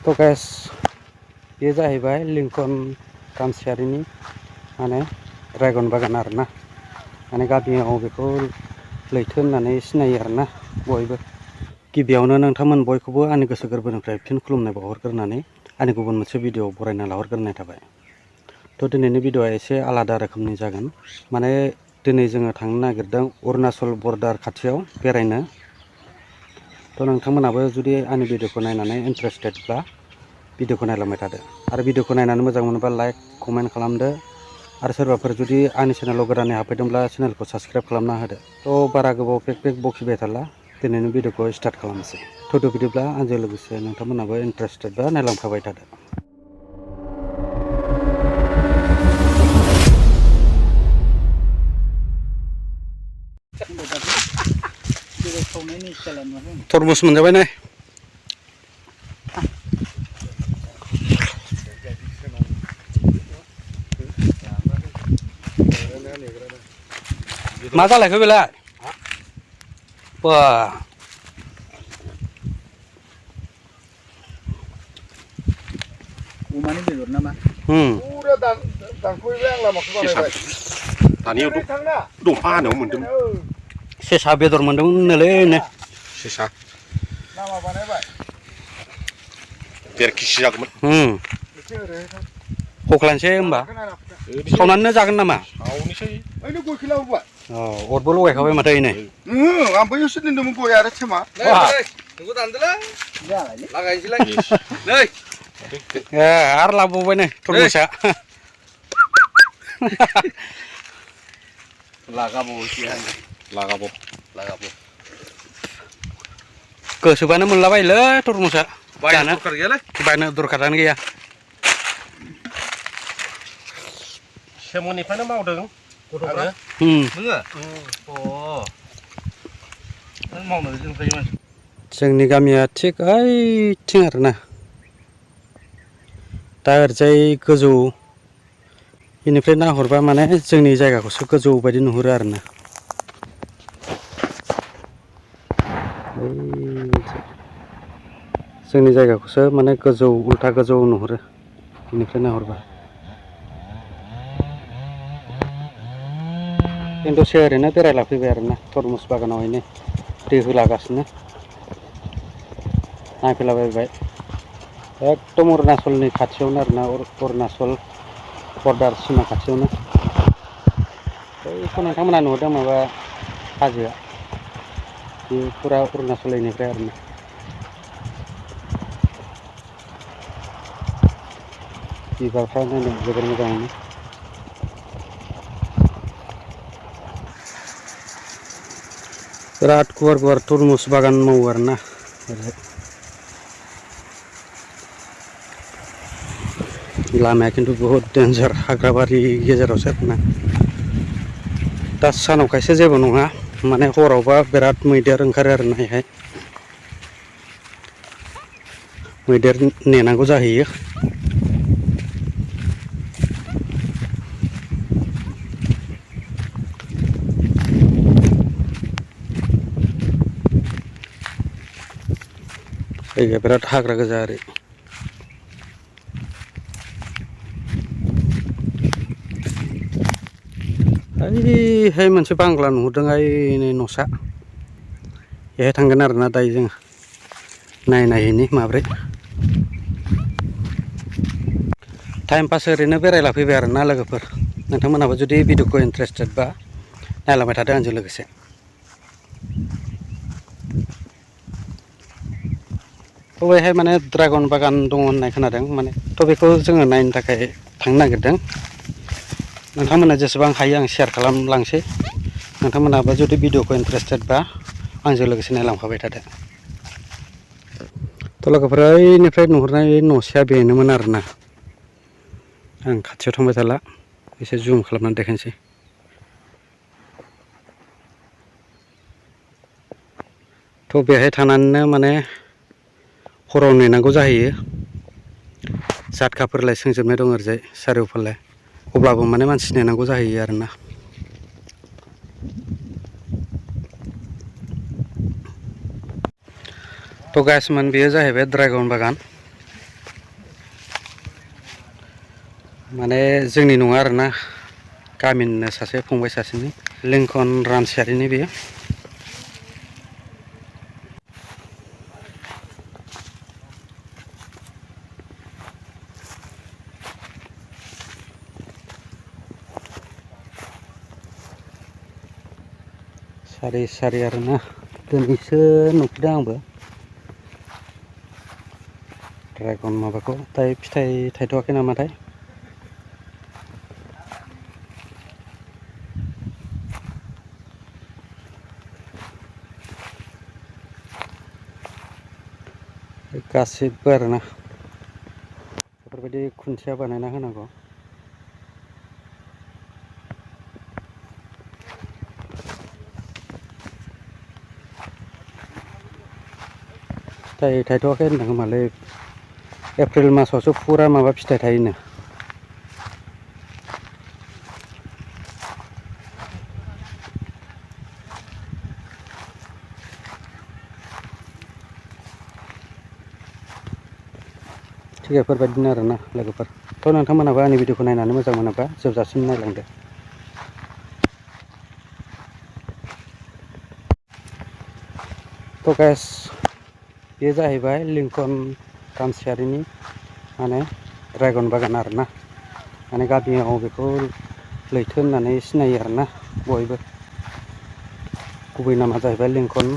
तो गाइस ये जाहैबाय लिंकन गामसियारिनि माने ड्रागन बागान आरोना माने गामियाव बेखौ लैथो होननानै सिनायो आरोना बयबो। गिबियावनो नोंथांमोन बयखौबो आंनि गोसो गोरबोनिफ्राय फिन खुलुमनाय बावहरग्रोनानै आंनि गुबुन मोनसे भिडिअ बरायना लाहरग्रोनाय थाबाय। थ' दिनैनि भिडिअआ एसे आलादा रोखोमनि जागोन। माने दिनै जोङो थांनो नागिरदों अरुणाचल बर्डार खाथियाव बेरायनो। थ' नोंथांमोनाबो जुदि आंनि भिडिअखौ नायनानै इन्टारेस्टेडब्ला भिडिअखौ नायलांबाय थादो आरो भिडिअखौ नायनानै मोजां मोनोबा लाइक कमेन्ट खालामदो आरो सोरबाफोर जुदि आंनि चेनेलाव गोदानै हाबफैदोंब्ला चेनेलखौ साबस्क्राइब खालामना होदो। थ' बारा गोबाव पेक बखिबाय थाला दिनैनि भिडिअखौ स्टार्ट खालामनोसै। थ' बिदिब्ला आंजों लोगोसे नोंथांमोनाबो इन्टारेस्टेडबा नायलांफाबाय थादो। तरमुस मोनजाबाय नै मा जालायखो बेलाय बा अमानि बेदर नामा पुरा दानख'बाय आं लामाखौ बानायबाय दानियाव दंफां हानायाव मोन्दोंमोन सेसा बेदर मोन्दोंमोननोलै नो सेसा लामा बानायबाय 1.5 केजि जागौमोन हख्लायनोसै होमबा सावनानैनो जागोन नामा सावनोसै ओइनो गयखौ लाबोबाय अरबो लगायखाबाय माथो नै आं बैयावसो दोन्दोंमोन गय आरो थेमा नोंखौ दानदोलै लागायनोसैलाय नै ए आरो लाबोबावबाय नै तरमुसा लागाबाव गोसोबानो मोनलाबायोलै तरमुसा बायनो दरखार गैयालै बायनो दरखारानो गैया। सेमनिफ्रायनो मावदों गथ'फ्रा नों मावनो जोंनिफ्राय मानसि जोंनि गामिया थिग ओइथिं आरोना दा ओरैजाय गोजौ बेनिफ्राय नाहरबा माने जोंनि जायगाखौसो गोजौ बायदि नुहुरो आरोना जोंनि जायगाखौसो माने गोजौ उल्था गोजौ नुहुरो बेनिफ्राय नाहरबा। खिन्थुसो ओरैनो बेरायला फैबाय आरोना तरमुस बागानावहायनो दै होलागासिनो नायफैलाबायबाय एकदम अरुणाचलनि खाथियावनो आरोना अरुणाचल बर्डार सिमा खाथियावनो बैखौ नोंथांमोना नुहरदों माबा हाजोआ बे फुरा अरुणाचलनिफ्राय आरोना बिबारफ्रा नायनो जोबोर मोजाङैनो बिराद गुवार गुवार तरमुस बागान मावो आरोना लामाया खिन्थु बहुत डेन्जार हाग्राबारि गेजेरावसो आरोना दा सानाव खायसे जेबो नङा माने हरावबा बिराद मैदेर ओंखारो आरोना बेहाय मैदेर नेनांगौ जाहैयो। जायगाया बिराद हाग्रा गोजा आरो ओइहाय मोनसे बांग्ला नुहुरदों ओइ न'सा बेहाय थांगोन आरोना दायो जोङो नायहैनि माब्रै टाइम पास ओरैनो बेरायला फैबाय आरोना लोगोफोर नोंथांमोनहाबो जुदि भिडिअखौ इन्टारेस्टेडबा नायलांबाय थादो आंजों लोगोसे। थ' बेहाय माने ड्रागन बागान दङ होननाय खोनादों माने थ' बेखौ जोङो नायनो थाखाय थांनो नागिरदों। नोंथांमोना जेसेबां हायो आं शेयार खालामलांसै नोंथांमोनाबो जुदि भिडिअखौ इन्टारेस्टेडबा आंजों लोगोसे नायलांफाबाय थादो। थ' लोगोफोर ओइनिफ्राय नुहुरनाय न'सेया बेनोमोन आरोना आं खाथियाव थांबाय थाला एसे जुम खालामनानै देखायनोसै। थ' बेहाय थानानैनो माने हराव नेनांगौ जाहैयो जातकाफोरलाय सोंजोबनाय दं ओरैजाय सारिय'फाले अब्लाबो माने मानसि नेनांगौ जाहैयो आरोना थ' गाइसमोन बेयो जाहैबाय ड्रागन बागान माने जोंनि नङा आरोना गामिनिनो सासे फंबाय सासेनि लिंकन रामसियारिनि बेयो सारि सारि आरोना दिनैसो नुफैदों आंबो ड्रागन माबाखौ दायो फिथाइ थायथ'वाखै नामाथाय गासिबो आरोना बेफोरबायदि खुन्थिया बानायना होनांगौ फिथाइ थायथ'वाखै होनदों खोमालै एप्रिल मासावसो फुरा माबा फिथाइ थायोनो थिग बेफोरबायदिनो आरोना लोगोफोर थ' नोंथांमोनहाबो आंनि भिडिअखौ नायनानै मोजां मोनोबा जोबजासिम नायलांदो थ' गाइस बे जाहैबाय लिंकन गामसियारिनि माने ड्रागन बागान आरोना माने गामियाव बेखौ लैथो होननानै सिनायो आरोना बयबो गुबै नामा जाहैबाय लिंकन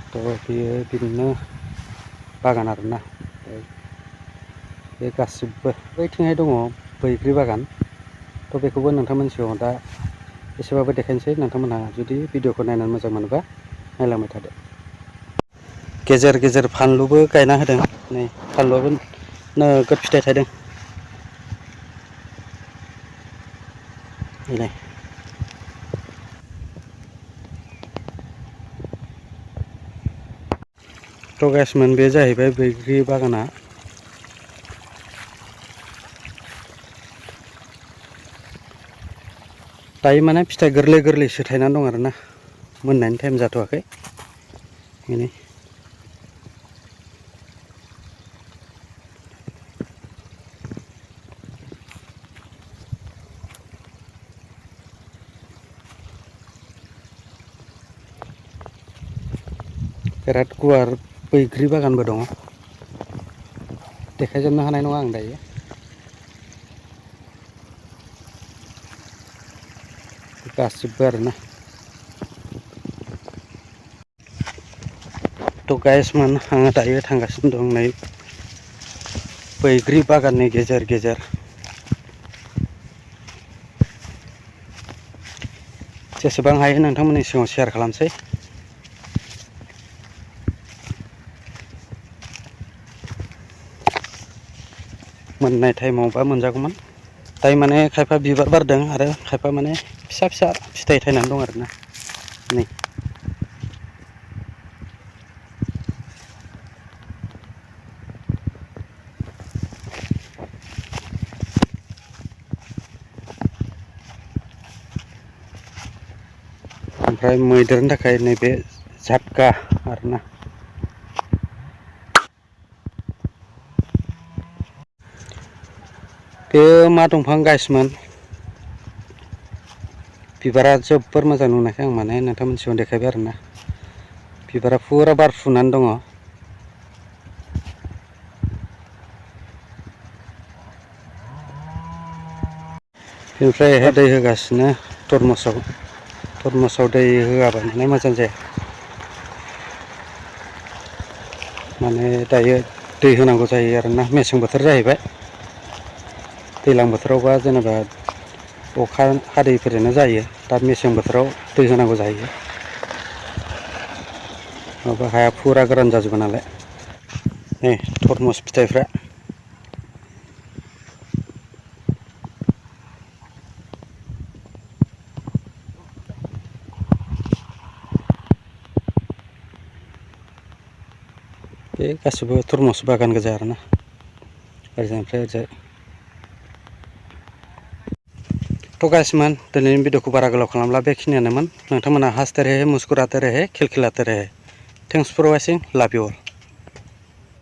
थ' बेयो बिदिनो बागान आरोना बे गासिबो बैथिंहाय दङ बैग्रि बागान थ' बेखौबो नोंथांमोननि सिगाङाव दा एसेबाबो देखायनोसै नोंथांमोनहा जुदि भिडिअखौ नायनानै मोजां मोनोबा नायलांबाय थादो गेजेर गेजेर फानलुबो गायना होदों नै फानलुआबो नोगोद फिथाइ थायदों नै थ' गाइसमोन बे जाहैबाय बैग्रि बागाना दायो माने फिथाइ गोरलै गोरलैसो थायनानै दं आरोना मोननायनि टाइम जाथ'वाखै बेनो बिराद गुवार बैग्रि बागानबो दङ देखायजोबनो हानाय नङा आं दायो गासिबो आरोना थ' गाइसमोन आङो दायो थांगासिनो दं नै बैग्रि बागाननि गेजेर गेजेर जेसेबां हायो नोंथांमोननि सिगाङाव शेयार खालामसै मोननाय टाइमावबा मोनजागौमोन दायो माने खायफा बिबार बारदों आरो खायफा माने फिसा फिसा फिथाइ थायनानै दं आरोना नै ओमफ्राय मैदेरनि थाखाय नैबे झटका आरोना बे मा दंफां गाइसमोन बिबारा जोबोर मोजां नुनायखाय आं माने नोंथांमोननि सिगाङाव देखायबाय आरोना बिबारा फुरा बारफुनानै दङ बेनिफ्राय दै होगासिनो तरमुसाव दै होआबा माने मोजां जाया माने दायो दै होनांगौ जायो आरोना मेसें बोथोर जाहैबाय दैज्लां बोथोरावबा जेनेबा अखा हादैफोरजोंनो जायो दा मेसें बोथोराव दै होनांगौ जायो माबा हाया फुरा गोरान जाजोबो नालाय नै तरमुस फिथाइफ्रा बे गासिबो तरमुस बागान गोजा आरोना ओरैजायनिफ्राय ओरैजाय थ' गाइसमोन दिनैनि भिडिअखौ बारा गोलाव खालामला बेखिनियानोमोन नोंथांमोना हासते रहे मुस्कुराते रहे खिलखिलाते रहे थेंक्स फर वाचिं लाभ इउ अल